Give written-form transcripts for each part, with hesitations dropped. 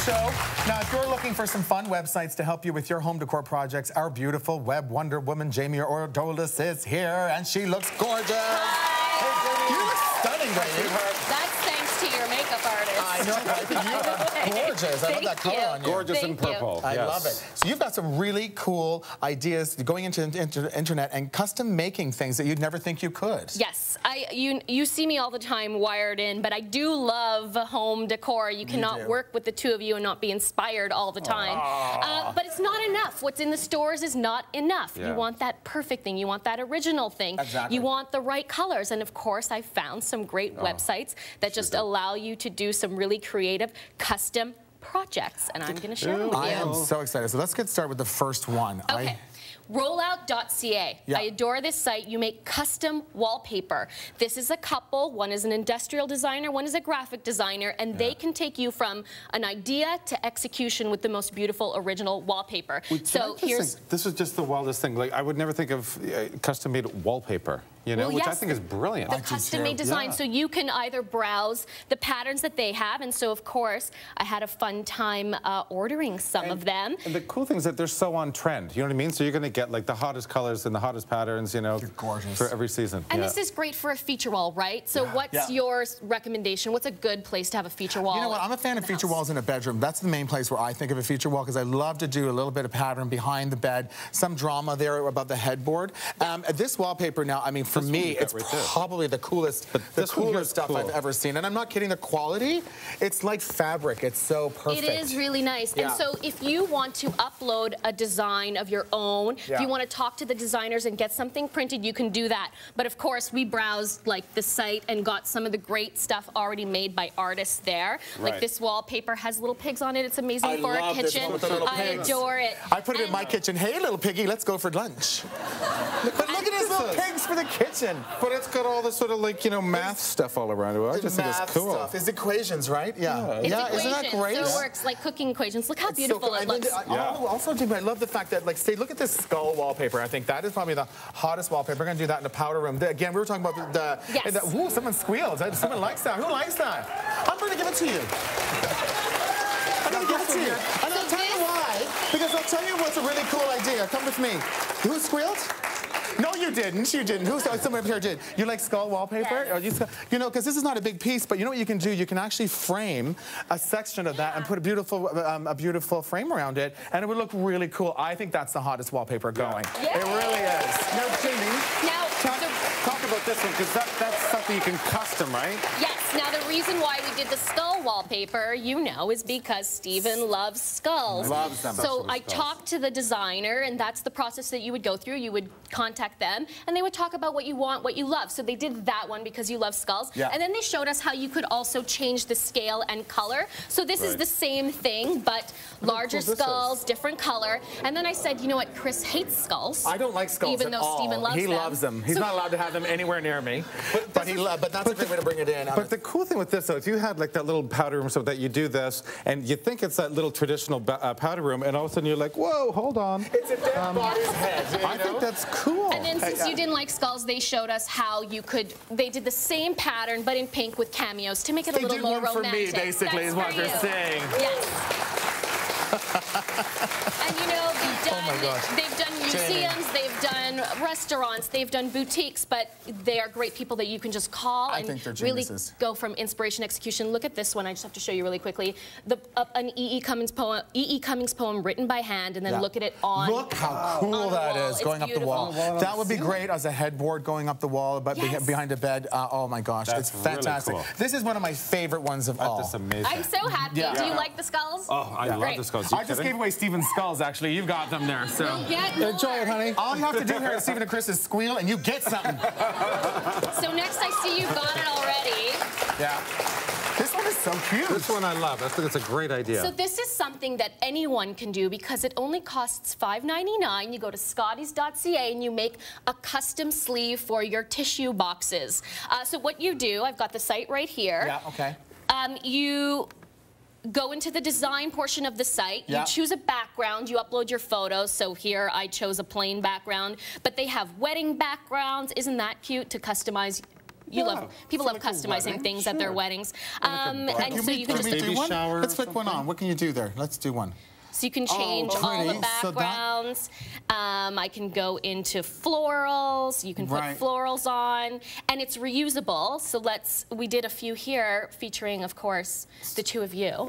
show. Now, if you're looking for some fun websites to help you with your home decor projects, our beautiful web wonder woman, Jamie Ordolis, is here, and she looks gorgeous. Hi. You look stunning, baby. That's thanks to your makeup artist. I know. I think you look gorgeous. I love that color on you. Gorgeous and purple. I love it. So you've got some really cool ideas going into the internet and custom making things that you'd never think you could. Yes, you see me all the time wired in, but I do love home decor. You cannot work with the two of you and not be inspired all the time. But it's not enough. What's in the stores is not enough. You want that perfect thing. You want that original thing. Exactly. You want the right colors. And of course, I found some great websites that just allow you to do some really creative custom projects, and I'm going to share them with you. I am so excited. So let's get started with the first one. Okay. Rollout.ca. I adore this site. You make custom wallpaper. This is a couple. One is an industrial designer, one is a graphic designer, and they can take you from an idea to execution with the most beautiful original wallpaper. So here's... This is just the wildest thing. Like, I would never think of custom-made wallpaper, you know, which I think is brilliant. The custom-made design. So you can either browse the patterns that they have, and so, of course, I had a fun time ordering some of them. And the cool thing is that they're so on trend, you know what I mean? So you're going to get like the hottest colors and the hottest patterns, you know, for every season. And this is great for a feature wall, right? So what's your recommendation? What's a good place to have a feature wall? You know what? I'm a fan of feature walls in a bedroom. That's the main place where I think of a feature wall because I love to do a little bit of pattern behind the bed, some drama there above the headboard. This wallpaper now, I mean, for me, it's probably the coolest, stuff I've ever seen. And I'm not kidding. The quality, it's like fabric. It's so perfect. It is really nice. And so if you want to upload a design of your own, if you want to talk to the designers and get something printed, you can do that. But of course, we browsed like the site and got some of the great stuff already made by artists there. Like this wallpaper has little pigs on it. It's amazing for a kitchen. I adore it. I put it in my kitchen. Hey, little piggy, let's go for lunch. But look at his little pigs for the kitchen. But it's got all this sort of like, you know, math stuff all around it. I just think it's cool. Stuff. It's equations, right? Yeah. It's equations, isn't that great? so it works like cooking equations. Look how beautiful it looks. Also, I love the fact that, like, say, look at this skull wallpaper. I think that is probably the hottest wallpaper. We're going to do that in the powder room. Again, we were talking about ooh, someone squealed. Someone likes that. Who likes that? I'm going to give it to you. I'm going to give it to you. And I'll tell you why. Because I'll tell you what's a really cool idea. Come with me. Who squealed? No, you didn't. You didn't. Someone up here did. You like skull wallpaper? Yes. You know, because this is not a big piece, but you know what you can do? You can actually frame a section of that and put a beautiful frame around it, and it would look really cool. I think that's the hottest wallpaper going. Yeah. It really is. Now, Jamie, talk about this one, because that's something you can custom, right? Yes. Now, the reason why we did the skull wallpaper, you know, is because Stephen loves skulls. Loves them. So I talked to the designer, and that's the process that you would go through. You would contact them, and they would talk about what you want, what you love. So they did that one because you love skulls. Yeah. And then they showed us how you could also change the scale and color. So this is the same thing, but larger skulls, different color. And then I said, you know what, Chris hates skulls. I don't like skulls even though Stephen loves them. He loves them. He's not allowed to have them anywhere near me. But that's a great way to bring it in. But the cool thing with this, though, is you had like that little powder room so that you do this, and you think it's that little traditional powder room, and all of a sudden you're like, whoa, hold on. It's a dead body's head. I think that's cool. And then since you didn't like skulls, they showed us how you could, they did the same pattern, but in pink with cameos to make it a little more romantic. They did one for me, basically, is what they're saying. Yes. And you know, they've done museums, they've done restaurants, they've done boutiques, but they are great people that you can just call and really go from inspiration to execution. Look at this one. I just have to show you really quickly. An E.E. Cummings poem written by hand, and then look at it on. Look how cool that is going up the wall. That would be great as a headboard going up the wall, but behind a bed. Oh my gosh, it's fantastic. Really cool. This is one of my favorite ones of all. That's amazing. I'm so happy. Do you like the skulls? Oh, I love the skulls. I just gave away Stephen's skulls, actually. You've got them there, so enjoy it, honey. All you have to do here is Stephen and Chris is squeal, and you get something. So next I see you've got it already. Yeah. This one is so cute. This one I love. I think it's a great idea. So this is something that anyone can do because it only costs $5.99. You go to Scotties.ca and you make a custom sleeve for your tissue boxes. So what you do, I've got the site right here. Yeah, okay. You go into the design portion of the site, you choose a background, you upload your photos. So here I chose a plain background, but they have wedding backgrounds. Isn't that cute to customize People love customizing things at their weddings. And so you can just do one. Let's flick one on. What can you do there? Let's do one. So you can change all the backgrounds. I can go into florals. You can put florals on, and it's reusable. So we did a few here featuring, of course, the two of you.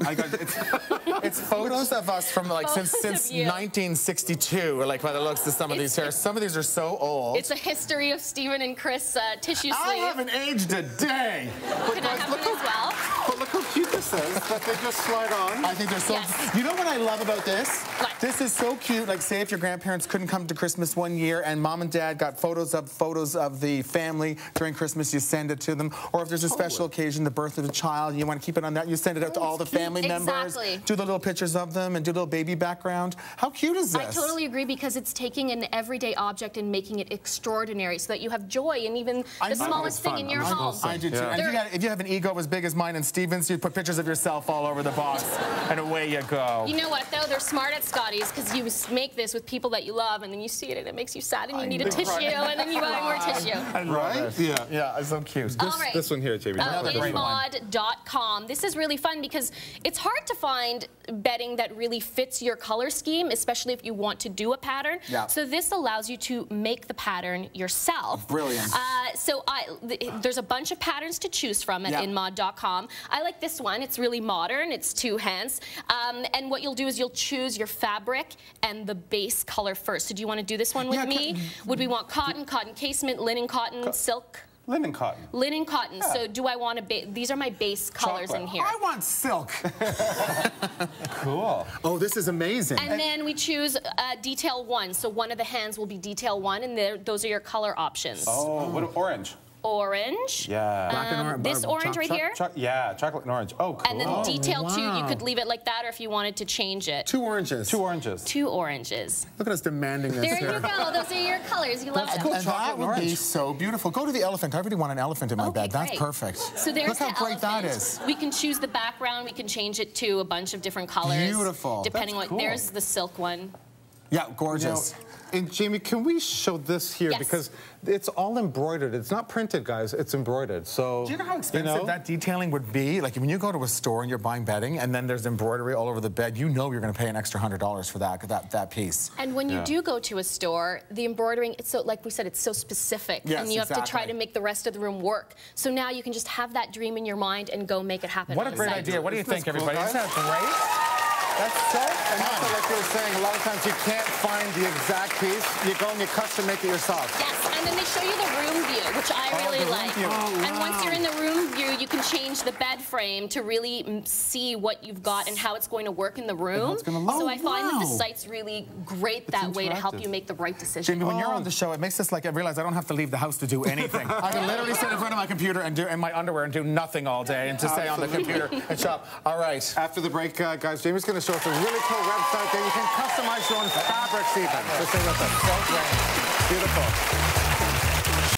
It's photos of us from like since 1962, or like by the looks of some of these here. Some of these are so old. It's a history of Stephen and Chris tissue sleeve. I haven't aged a day. Can I have one as well? But look how cute this is, that they just slide on. I think they're so... You know what I love about this? What? This is so cute. Like, say if your grandparents couldn't come to Christmas one year and mom and dad got photos of the family during Christmas, you send it to them. Or if there's a special occasion, the birth of a child, you want to keep it on that, you send it out to all the family members. Do the little pictures of them and do a little baby background. How cute is this? I totally agree, because it's taking an everyday object and making it extraordinary so that you have joy in even the smallest thing in your home. I do too. And if you have an ego as big as mine and Steven's, you put pictures of yourself all over the box and away you go. You know what though? They're smart at Scotty's, because you make this with people that you love, and then you see it and it makes you sad, and you need a tissue, and then you buy more tissue. Right? Yeah, it's so cute. This one here, Jamie. Inmod.com. This is really fun because it's hard to find bedding that really fits your color scheme, especially if you want to do a pattern. So this allows you to make the pattern yourself. Brilliant. There's a bunch of patterns to choose from at inmod.com. I like this one. It's really modern. It's 2 hands. And what you'll do is you'll choose your fabric and the base color first. So do you want to do this one with me? Would we want cotton, cotton casement, linen cotton, silk? Linen cotton. Linen cotton. So do I want to these are my base colors in here. I want silk. Cool. Oh, this is amazing. And then we choose detail 1. So one of the hands will be detail 1, and those are your color options. Oh, what orange? Orange. Yeah. Black and orange. This orange right here. Yeah, chocolate and orange. Oh, cool. And then detail 2, you could leave it like that, or if you wanted to change it. 2 oranges. 2 oranges. 2 oranges. Look at us demanding this. There you go. Those are your colors. You love them. Cool. And that would be so beautiful. Go to the elephant. I really want an elephant in my bed. That's perfect. So there's Look how great that is. We can choose the background. We can change it to a bunch of different colors. Beautiful. Depending on there's the silk one. Yeah, gorgeous. And Jamie, can we show this here? Yes. Because it's all embroidered. It's not printed, guys. It's embroidered. So do you know how expensive that detailing would be? Like when you go to a store and you're buying bedding, and then there's embroidery all over the bed, you know you're going to pay an extra $100 for that piece. And when you do go to a store, the embroidering, it's so, like we said, it's so specific, and you have to try to make the rest of the room work. So now you can just have that dream in your mind and go make it happen. What a great idea! What do you think, everybody? Isn't that great? That's so fun. Like you were saying, a lot of times you can't find the exact piece. You go and you custom make it yourself. Yes, and then they show you the room view, which I really like. And once you're in the room view, you can change the bed frame to really see what you've got and how it's going to work in the room. So I find that the site's really great that way to help you make the right decision. Jamie, when you're on the show, it makes us like I realize I don't have to leave the house to do anything. I can literally sit in front of my computer and do in my underwear and do nothing all day and to stay on the computer and shop. All right. After the break, guys, Jamie's going to show us a really cool website there. You can customize your own fabrics even. So stay with us. So great. Beautiful.